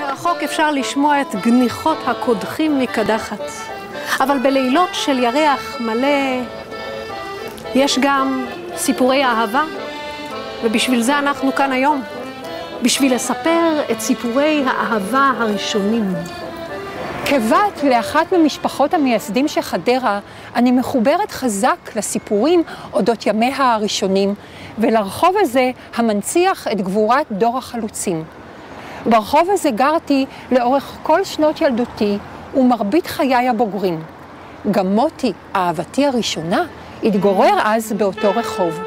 מרחוק אפשר לשמוע את גניחות הקודחים מקדחת, אבל בלילות של ירח מלא יש גם סיפורי אהבה, ובשביל זה אנחנו כאן היום, בשביל לספר את סיפורי האהבה הראשונים. כבת לאחת ממשפחות המייסדים של חדרה, אני מחוברת חזק לסיפורים אודות ימיה הראשונים, ולרחוב הזה המנציח את גבורת דור החלוצים. ברחוב הזה גרתי לאורך כל שנות ילדותי ומרבית חיי הבוגרים. גם מוטי, אהבתי הראשונה, התגורר אז באותו רחוב.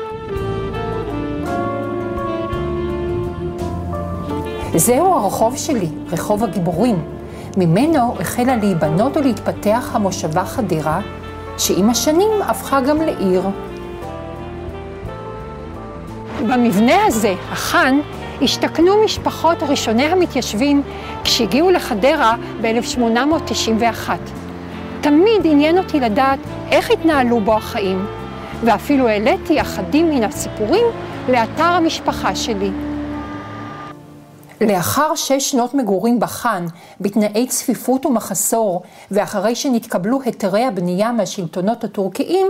זהו הרחוב שלי, רחוב הגיבורים. ממנו החלה להיבנות ולהתפתח המושבה חדרה, שעם השנים הפכה גם לעיר. במבנה הזה, החאן, השתכנו משפחות ראשוני המתיישבים כשהגיעו לחדרה ב-1891. תמיד עניין אותי לדעת איך התנהלו בו החיים, ואפילו העליתי אחדים מן הסיפורים לאתר המשפחה שלי. לאחר 6 שנות מגורים בחאן, בתנאי צפיפות ומחסור, ואחרי שנתקבלו היתרי הבנייה מהשלטונות הטורקיים,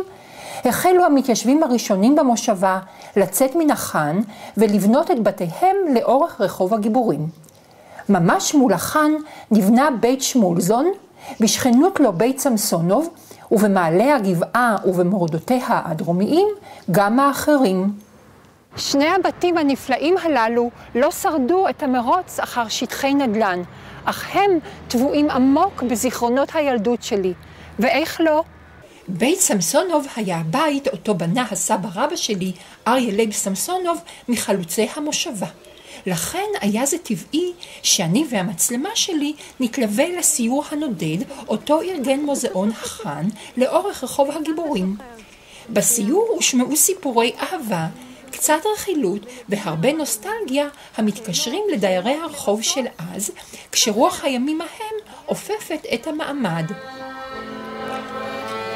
החלו המתיישבים הראשונים במושבה לצאת מן החאן ולבנות את בתיהם לאורך רחוב הגיבורים. ממש מול החאן נבנה בית שמולזון, בשכנות לו בית סמסונוב, ובמעלה הגבעה ובמורדותיה הדרומיים גם האחרים. שני הבתים הנפלאים הללו לא שרדו את המרוץ אחר שטחי נדל"ן, אך הם טבועים עמוק בזיכרונות הילדות שלי. ואיך לא? בית סמסונוב היה הבית אותו בנה הסבא רבא שלי, אריה לייב סמסונוב, מחלוצי המושבה. לכן היה זה טבעי שאני והמצלמה שלי נתלווה לסיור הנודד, אותו ארגן מוזיאון החאן לאורך רחוב הגיבורים. בסיור הושמעו סיפורי אהבה, קצת רכילות והרבה נוסטלגיה המתקשרים לדיירי הרחוב של אז, כשרוח הימים ההם עופפת את המעמד.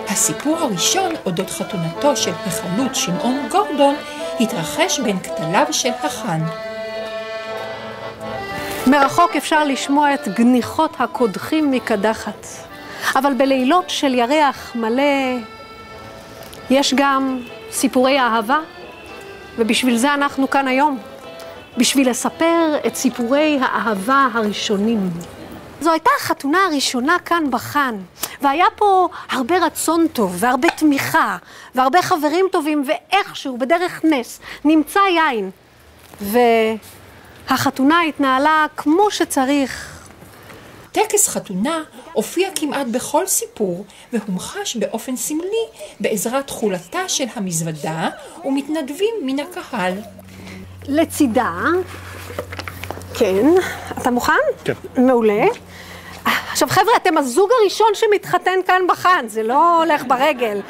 הסיפור הראשון אודות חתונתו של החלוץ שמעון גורדון התרחש בין כתליו של החאן. מרחוק אפשר לשמוע את גניחות הקודחים מקדחת, אבל בלילות של ירח מלא יש גם סיפורי אהבה, ובשביל זה אנחנו כאן היום, בשביל לספר את סיפורי האהבה הראשונים. זו הייתה החתונה הראשונה כאן בחאן, והיה פה הרבה רצון טוב והרבה תמיכה והרבה חברים טובים, ואיכשהו בדרך נס נמצא יין, והחתונה התנהלה כמו שצריך. טקס חתונה הופיע כמעט בכל סיפור והומחש באופן סמלי בעזרת תכולתה של המזוודה ומתנדבים מן הקהל. לצידה, כן, אתה מוכן? כן. מעולה. עכשיו חבר'ה, אתם הזוג הראשון שמתחתן כאן בחאן, זה לא הולך ברגל.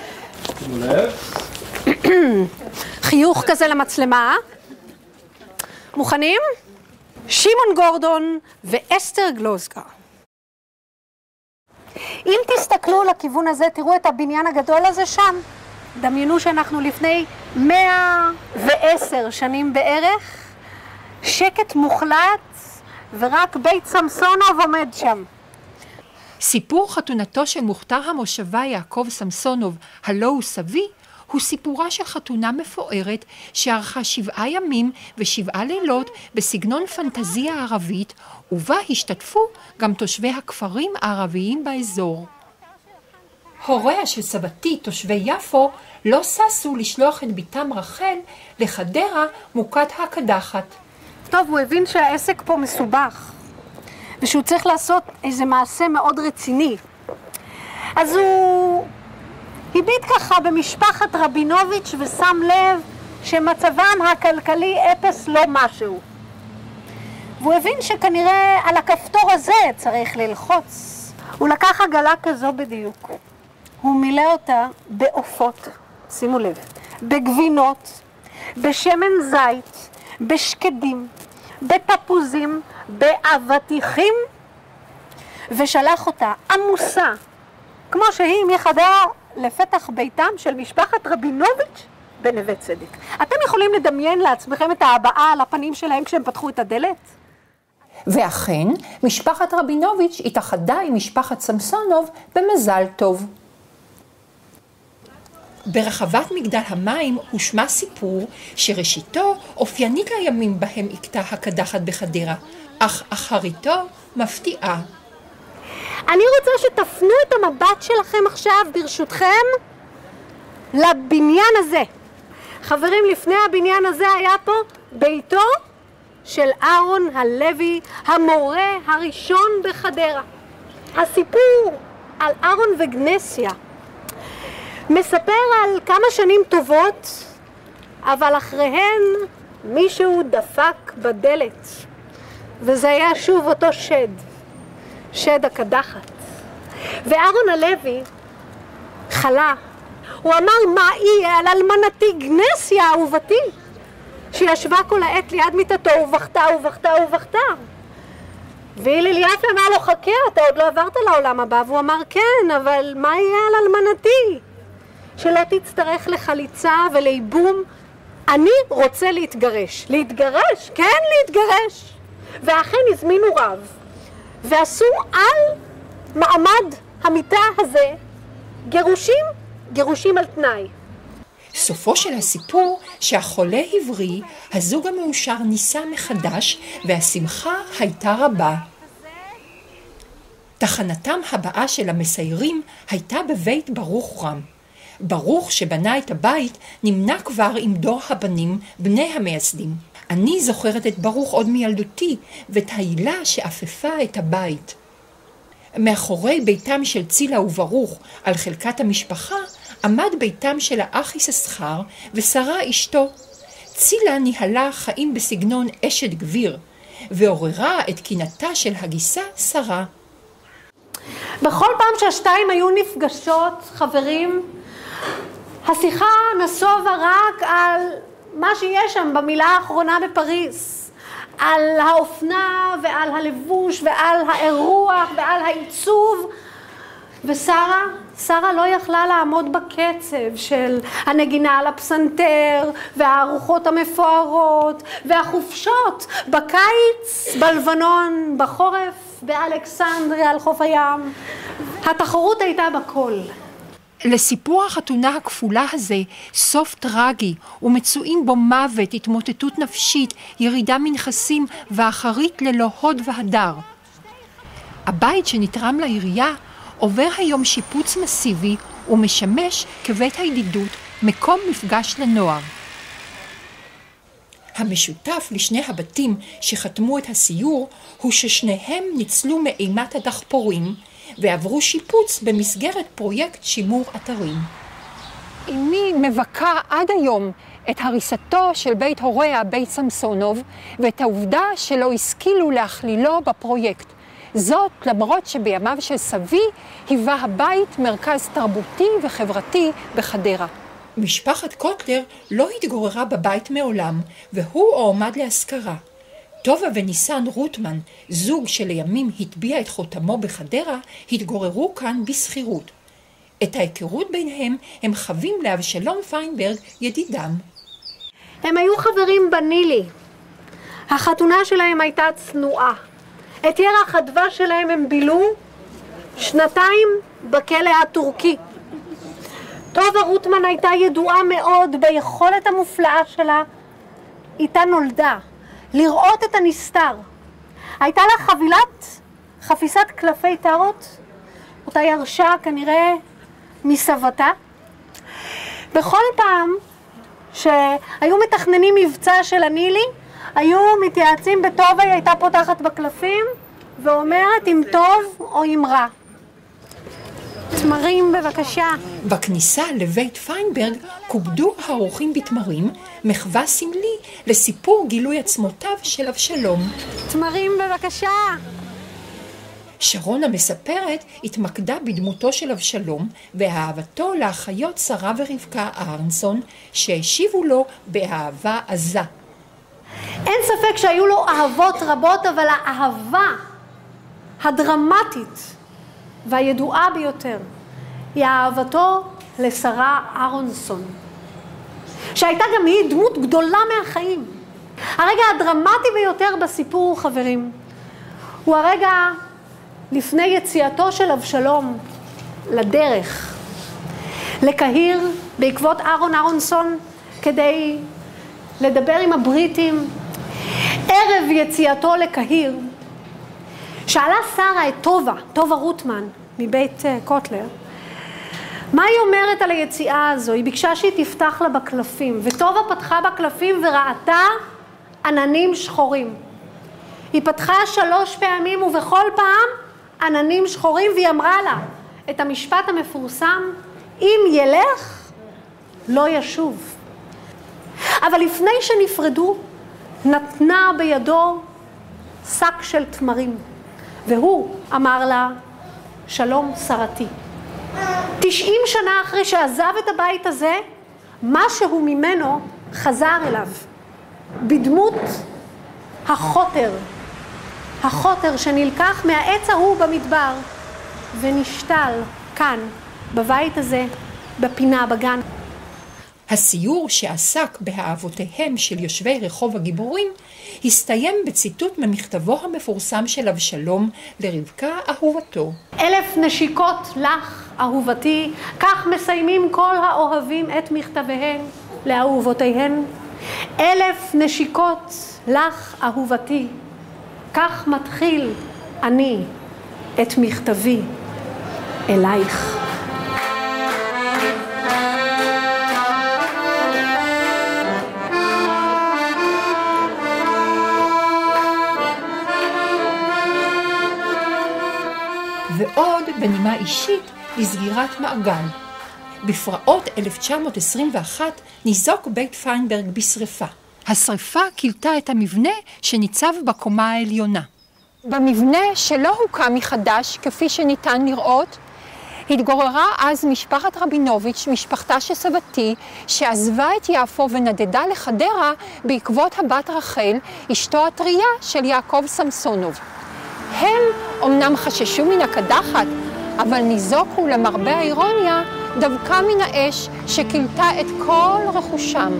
חיוך כזה למצלמה. מוכנים? שמעון גורדון ואסתר גלוזגה. אם תסתכלו לכיוון הזה, תראו את הבניין הגדול הזה שם. דמיינו שאנחנו לפני 110 שנים בערך, שקט מוחלט, ורק בית סמסונוב עומד שם. סיפור חתונתו של מוכתר המושבה יעקב סמסונוב, הלא הוא סבי, הוא סיפורה של חתונה מפוארת שערכה 7 ימים ו7 לילות בסגנון פנטזיה ערבית, ובה השתתפו גם תושבי הכפרים הערביים באזור. הוריה של סבתי, תושבי יפו, לא ססו לשלוח את ביתם רחל לחדרה מוכת הקדחת. טוב, הוא הבין שהעסק פה מסובך, ושהוא צריך לעשות איזה מעשה מאוד רציני. אז הוא הביט ככה במשפחת רבינוביץ' ושם לב שמצבם הכלכלי אפס לא משהו. והוא הבין שכנראה על הכפתור הזה צריך ללחוץ. הוא לקח עגלה כזו בדיוק. הוא מילא אותה בעופות, שימו לב, בגבינות, בשמן זית, בשקדים, בתפוזים, באבטיחים, ושלח אותה עמוסה, כמו שהיא מחדרה לפתח ביתם של משפחת רבינוביץ' בנווה צדק. אתם יכולים לדמיין לעצמכם את ההבעה על הפנים שלהם כשהם פתחו את הדלת? ואכן, משפחת רבינוביץ' התאחדה עם משפחת סמסונוב במזל טוב. ברחבת מגדל המים הושמע סיפור שראשיתו אופיינית לימים בהם הכתה הקדחת בחדרה, אך אחריתו מפתיעה. אני רוצה שתפנו את המבט שלכם עכשיו, ברשותכם, לבניין הזה. חברים, לפני הבניין הזה היה פה ביתו של אהרון הלוי, המורה הראשון בחדרה. הסיפור על אהרון וגנסיה מספר על כמה שנים טובות, אבל אחריהן מישהו דפק בדלת, וזה היה שוב אותו שד הקדחת. ואהרון הלוי חלה. הוא אמר, מה יהיה על אלמנתי גנסיה אהובתי, שישבה כל העת ליד מיטתו ובכתה. והילל יפה אמר לו, חכה, אתה עוד לא עברת לעולם הבא. והוא אמר, כן, אבל מה יהיה על אלמנתי? שלא תצטרך לחליצה ולייבום. אני רוצה להתגרש. להתגרש? כן, להתגרש. ואכן הזמינו רב, ועשו על מעמד המיטה הזה גירושים על תנאי. סופו של הסיפור שהחולה הבריא, הזוג המאושר ניסה מחדש והשמחה הייתה רבה. תחנתם הבאה של המסיירים הייתה בבית ברוך רם. ברוך שבנה את הבית נמנה כבר עם דור הבנים בני המייסדים. אני זוכרת את ברוך עוד מילדותי ואת ההילה שאפפה את הבית. מאחורי ביתם של צילה וברוך על חלקת המשפחה עמד ביתם של האח יששכר ושרה אשתו. צילה ניהלה חיים בסגנון אשת גביר ועוררה את קינתה של הגיסה שרה. בכל פעם שהשתיים היו נפגשות, חברים, השיחה נסובה רק על מה שיש שם במילה האחרונה בפריז, על האופנה ועל הלבוש ועל האירוח ועל העיצוב. ושרה לא יכלה לעמוד בקצב של הנגינה על הפסנתר והארוחות המפוארות והחופשות בקיץ בלבנון, בחורף באלכסנדריה על חוף הים. התחרות הייתה בכל. לסיפור החתונה הכפולה הזה סוף טרגי, ומצויים בו מוות, התמוטטות נפשית, ירידה מנכסים ואחרית ללא הוד והדר. הבית שנתרם לעירייה עובר היום שיפוץ מסיבי ומשמש כבית הידידות, מקום מפגש לנוער. המשותף לשני הבתים שחתמו את הסיור הוא ששניהם ניצלו מאימת הדחפורים ועברו שיפוץ במסגרת פרויקט שימור אתרים. אמי מבכה עד היום את הריסתו של בית הוריה, בית סמסונוב, ואת העובדה שלא השכילו להכלילו בפרויקט. זאת למרות שבימיו של סבי היווה הבית מרכז תרבותי וחברתי בחדרה. משפחת קוטלר לא התגוררה בבית מעולם, והוא הועמד להשכרה. טובה וניסן רוטמן, זוג שלימים הטביע את חותמו בחדרה, התגוררו כאן בסחירות. את ההיכרות ביניהם הם חווים לאבשלום פיינברג ידידם. הם היו חברים בנילי. החתונה שלהם הייתה צנועה. את ירח הדבש שלהם הם בילו 2 בכלא הטורקי. טובה רוטמן הייתה ידועה מאוד ביכולת המופלאה שלה, איתה נולדה, לראות את הנסתר. הייתה לה חפיסת קלפי טארוט, אותה ירשה כנראה מסבתה. בכל פעם שהיו מתכננים מבצע של הנילי, היו מתייעצים בטובה, היא הייתה פותחת בקלפים ואומרת אם טוב או אם רע. תמרים בבקשה. בכניסה לבית פיינברג קובדו האורחים בתמרים, מחווה סמלי לסיפור גילוי עצמותיו של אבשלום. תמרים בבקשה. שרון המספרת התמקדה בדמותו של אבשלום ואהבתו לאחיות שרה ורבקה אהרנסון שהשיבו לו באהבה עזה. אין ספק שהיו לו אהבות רבות, אבל האהבה הדרמטית והידועה ביותר היא אהבתו לשרה אהרנסון, שהייתה גם היא דמות גדולה מהחיים. הרגע הדרמטי ביותר בסיפור, חברים, הוא הרגע לפני יציאתו של אבשלום לדרך, לקהיר בעקבות אהרון אהרונסון כדי לדבר עם הבריטים. ערב יציאתו לקהיר, שאלה שרה את טובה רוטמן מבית קוטלר, מה היא אומרת על היציאה הזו? היא ביקשה שהיא תפתח לה בקלפים, וטובה פתחה בקלפים וראתה עננים שחורים. היא פתחה 3 פעמים ובכל פעם עננים שחורים, והיא אמרה לה את המשפט המפורסם, אם ילך לא ישוב. אבל לפני שנפרדו נתנה בידו שק של תמרים, והוא אמר לה, שלום שרתי. 90 שנה אחרי שעזב את הבית הזה, משהו ממנו חזר אליו, בדמות החוטר שנלקח מהעץ ההוא במדבר ונשתל כאן, בבית הזה, בפינה, בגן. הסיור שעסק באהבותיהם של יושבי רחוב הגיבורים הסתיים בציטוט ממכתבו המפורסם של אבשלום לרבקה אהובתו. 1000 נשיקות לך אהובתי, כך מסיימים כל האוהבים את מכתביהם לאהובותיהן. 1000 נשיקות לך אהובתי, כך מתחיל אני את מכתבי אלייך. ועוד בנימה אישית לסגירת מעגל. בפרעות 1921 ניזוק בית פיינברג בשריפה. השריפה קילתה את המבנה שניצב בקומה העליונה. במבנה שלא הוקם מחדש, כפי שניתן לראות, התגוררה אז משפחת רבינוביץ', משפחתה של סבתי, שעזבה את יפו ונדדה לחדרה בעקבות הבת רחל, אשתו הטריה של יעקב סמסונוב. הם אומנם חששו מן הקדחת, אבל ניזוקו למרבה האירוניה דווקא מן האש שקילתה את כל רכושם.